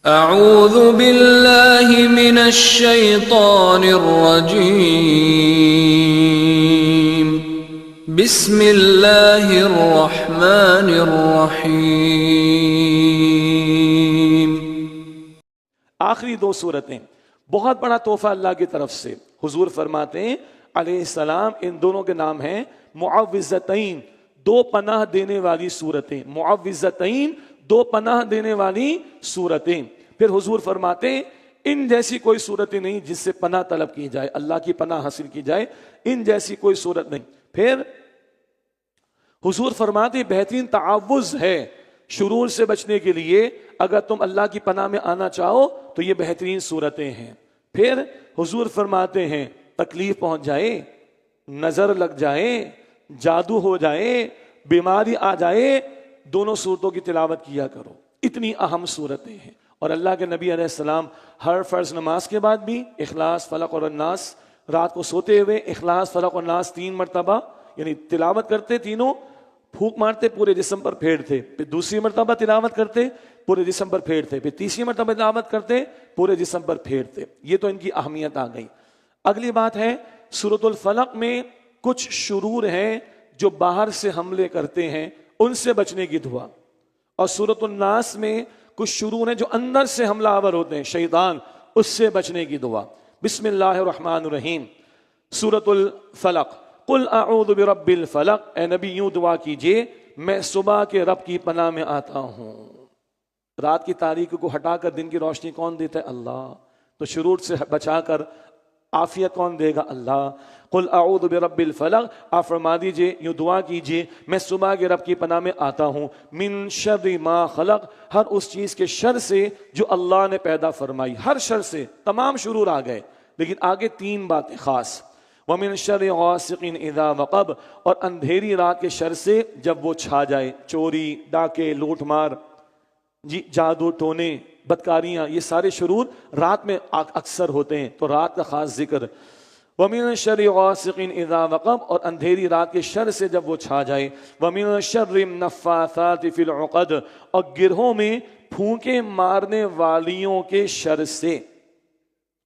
اعوذ باللہ من الشیطان الرجیم بسم اللہ الرحمن الرحیم۔ آخری دو صورتیں بہت بڑا تحفہ اللہ کی طرف سے۔ حضور فرماتے ہیں علیہ السلام ان دونوں کے نام ہیں معوذتین، دو پناہ دینے والی صورتیں۔ معوذتین، دو پناہ دینے والی صورتیں۔ پھر حضور فرماتے ہیں ان جیسی کوئی صورت نہیں جس سے پناہ طلب کی جائے، اللہ کی پناہ حاصل کی جائے، ان جیسی کوئی صورت نہیں۔ پھر حضور فرماتے ہیں بہترین تعوذ ہے شرور سے بچنے کے لیے، اگر تم اللہ کی پناہ میں آنا چاہو تو یہ بہترین صورتیں ہیں۔ پھر حضور فرماتے ہیں تکلیف پہنچ جائے، نظر لگ جائے، جادو ہو جائے، بیماری آ جائے، دونوں صورتوں کی تلاوت کیا کرو۔ اتنی اہم صورتیں ہیں۔ اور اللہ کے نبی علیہ السلام ہر فرض نماز کے بعد بھی اخلاص، فلق اور الناس، رات کو سوتے ہوئے اخلاص، فلق اور الناس 3 مرتبہ یعنی تلاوت کرتے، تینوں پھونک مارتے، پورے جسم پر پھیرتے، پھر دوسری مرتبہ تلاوت کرتے، پورے جسم پر پھیرتے، پھر تیسری مرتبہ تلاوت کرتے، پورے جسم پر پھیرتے۔ یہ تو ان کی اہمیت آ گئی۔ اگلی بات ہے سورۃ الفلق میں کچھ شرور ہیں جو باہر سے حملے کرتے ہیں، ان سے بچنے کی دعا۔ اور سورۃ الناس میں کچھ شرور ہیں جو اندر سے حملہ آور ہوتے ہیں، شیطان، اس سے بچنے کی دعا۔ بسم اللہ الرحمن الرحیم۔ سورۃ الفلق، قل اعوذ برب الفلق، اے نبی یوں دعا کیجئے میں صبح کے رب کی پناہ میں آتا ہوں۔ رات کی تاریکی کو ہٹا کر دن کی روشنی کون دیتا ہے؟ اللہ۔ تو شرور سے بچا کر عافیت کون دے گا؟ اللہ۔ قل اعوذ برب الفلق، آپ فرما دیجئے، یوں دعا کیجئے میں صبح کے رب کی پناہ میں آتا ہوں، من شر ما خلق، ہر اس چیز کے شر سے جو اللہ نے پیدا فرمائی، ہر شر سے۔ تمام شرور آ گئے، لیکن آگے 3 باتیں خاص۔ وَمِن شَرِّ غَاسِقٍ إِذَا وَقَبَ، اور اندھیری رات کے شر سے جب وہ چھا جائے، چوری، ڈاکے، لوٹ مار، جادو ٹونے، بدکاریاں، یہ سارے شرور رات میں اکثر ہوتے ہیں، تو رات کا خاص ذکر۔ وَمِن شَرِّ غَاسِقٍ إِذَا وَقَبَ، اور اندھیری رات کے شر سے جب وہ چھا جائے۔ وَمِن شَرِّ النَّفَّاثَاتِ فِي الْعُقَدِ، اور گرہوں میں پھونکے مارنے والیوں کے شر سے۔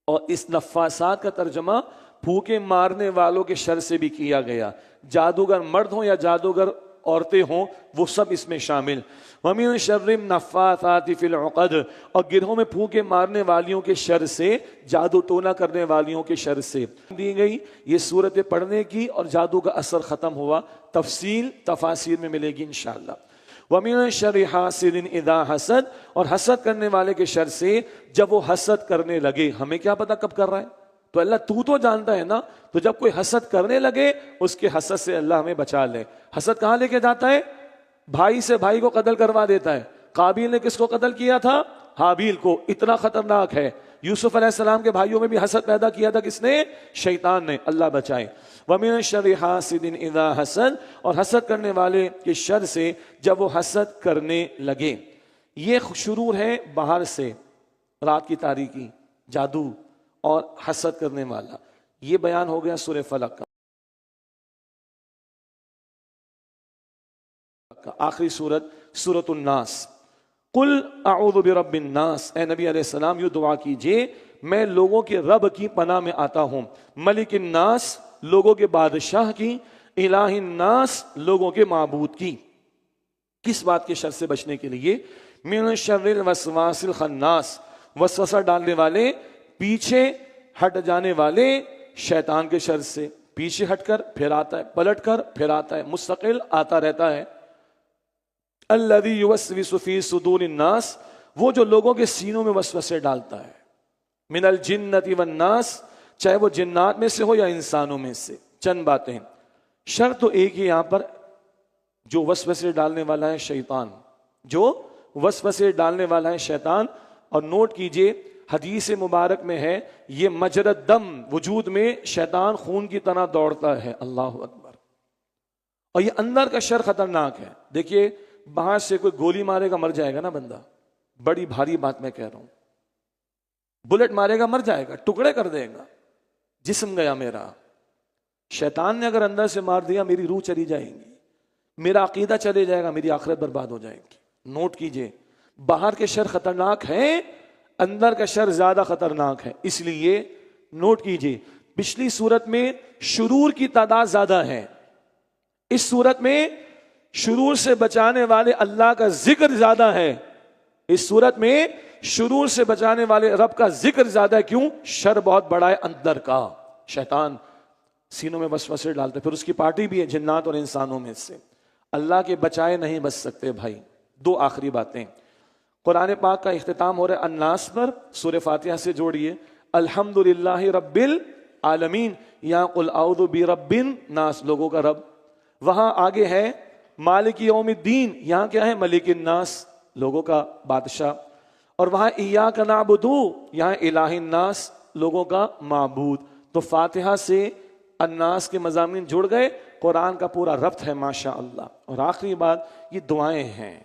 اور اس نفاسات کا ترجمہ پھونکے مارنے والوں کے شر سے بھی کیا گیا، جادوگر مرد ہوں یا جادوگر عورتیں ہوں، وہ سب اس میں شامل۔ وَمِن شَرِّ النَّفَّاثَاتِ فِي الْعُقَدِ، اور گرہوں میں پھونکے مارنے والیوں کے شر سے، جادو ٹونا کرنے والیوں کے شر سے دی گئی۔ یہ صورتیں پڑھنے کی اور جادو کا اثر ختم ہوا، تفصیل تفاسیر میں ملے گی انشاءاللہ۔ وَمِن شَرِّ حَاسِدٍ إِذَا حَسَدَ، اور حسد کرنے والے کے شر سے جب وہ حسد کرنے لگے۔ ہمیں کیا پتہ کب کر رہا ہے؟ تو اللہ تو جانتا ہے نا، تو جب کوئی حسد کرنے لگے اس کے حسد سے اللہ ہمیں بچا لے۔ حسد کہاں لے کے جاتا ہے؟ بھائی سے بھائی کو قتل کروا دیتا ہے۔ قابیل نے کس کو قتل کیا تھا؟ حابیل کو۔ اتنا خطرناک ہے۔ یوسف علیہ السلام کے بھائیوں میں بھی حسد پیدا کیا تھا، کس نے؟ شیطان نے۔ اللہ بچائے۔ وَمِن شَرِّ حَاسِدٍ إِذَا حَسَدَ، اور حسد کرنے والے کے شر سے جب وہ حسد کرنے لگے۔ یہ شرور ہے باہر سے، رات کی تاریکی، جادو اور حسد کرنے والا۔ یہ بیان ہو گیا سورہ فلق کا۔ آخری سورت سورۃ الناس، قل اعوذ برب الناس، اے نبی علیہ السلام یوں دعا کیجئے میں لوگوں کے رب کی پناہ میں آتا ہوں، ملک الناس، لوگوں کے بادشاہ کی، الہ الناس، لوگوں کے معبود کی۔ کس بات کے شر سے بچنے کے لیے؟ من شر الوسواس الخناس، وسوسہ ڈالنے والے، پیچھے ہٹ جانے والے شیطان کے شر سے۔ پیچھے ہٹ کر پھر آتا ہے، پلٹ کر پھر آتا ہے، مستقل آتا رہتا ہے۔ الذی یوسوس فی صدور الناس، وہ جو لوگوں کے سینوں میں وسوسے ڈالتا ہے۔ من الجنۃ والناس، چاہے وہ جنات میں سے ہو یا انسانوں میں سے۔ چند باتیں، شر تو ایک ہی یہاں پر، جو وسوسے ڈالنے والا ہے شیطان، جو وسوسے ڈالنے والا ہے شیطان۔ اور نوٹ کیجئے حدیث مبارک میں ہے یہ مجرد دم، وجود میں شیطان خون کی طرح دوڑتا ہے۔ اللہ اکبر۔ اور یہ اندر کا شر خطرناک ہے۔ دیکھیے باہر سے کوئی گولی مارے گا مر جائے گا نا بندہ، بڑی بھاری بات میں کہہ رہا ہوں، بلٹ مارے گا مر جائے گا، ٹکڑے کر دے گا، جسم گیا میرا۔ شیطان نے اگر اندر سے مار دیا میری روح چلی جائے گی، میرا عقیدہ چلے جائے گا، میری آخرت برباد ہو جائے گی۔ نوٹ کیجئے باہر کے شر خطرناک ہیں، اندر کا شر زیادہ خطرناک ہے. اس لیے نوٹ کیجئے پچھلی صورت میں شرور کی تعداد زیادہ ہے، اس صورت میں شرور سے بچانے والے اللہ کا ذکر زیادہ ہے. اس صورت میں شرور سے بچانے والے رب کا ذکر زیادہ ہے. کیوں؟ شر بہت بڑا ہے اندر کا. شیطان سینوں میں وسوسے ڈالتے، پھر اس کی پارٹی بھی ہے جنات اور انسانوں میں سے. اللہ کے بچائے نہیں بچ سکتے بھائی. دو آخری باتیں. قرآن پاک کا اختتام ہو رہا ہے الناس پر، سورہ فاتحہ سے جوڑیے الحمدللہ رب العالمین. یہاں قل اعوذ برب الناس، لوگوں کا رب. وہاں آگے ہے مالک یوم الدین، یہاں کیا ہے؟ ملک الناس، لوگوں کا بادشاہ. اور وہاں ایاک نعبد، یہاں الہ الناس، لوگوں کا معبود. تو فاتحہ سے الناس کے مضامین جڑ گئے، قرآن کا پورا ربط ہے ماشاء اللہ. اور آخری بات، یہ دعائیں ہیں.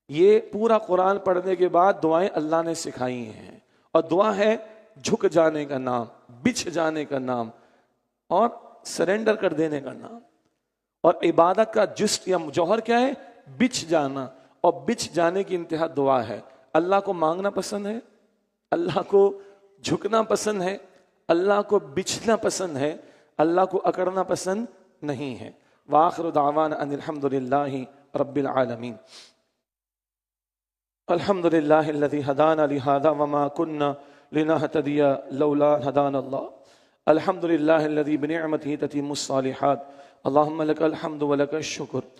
یہ پورا قرآن پڑھنے کے بعد دعائیں اللہ نے سکھائی ہیں. اور دعا ہے جھک جانے کا نام، بچھ جانے کا نام، اور سرنڈر کر دینے کا نام. اور عبادت کا جسٹ یا جوہر کیا ہے؟ بچھ جانا. اور بچھ جانے کی انتہا دعا ہے. اللہ کو مانگنا پسند ہے، اللہ کو جھکنا پسند ہے، اللہ کو بچھنا پسند ہے، اللہ کو اکڑنا پسند نہیں ہے. وآخر دعوانا ان الحمدللہ رب العالمین. الحمدللہ الذی ہدانا لہذا وما کنا لنہتدی لولا ہدانا اللہ. الحمدللہ الذی بنعمتہ تتم الصالحات. اللہم لک الحمد ولک الشکر.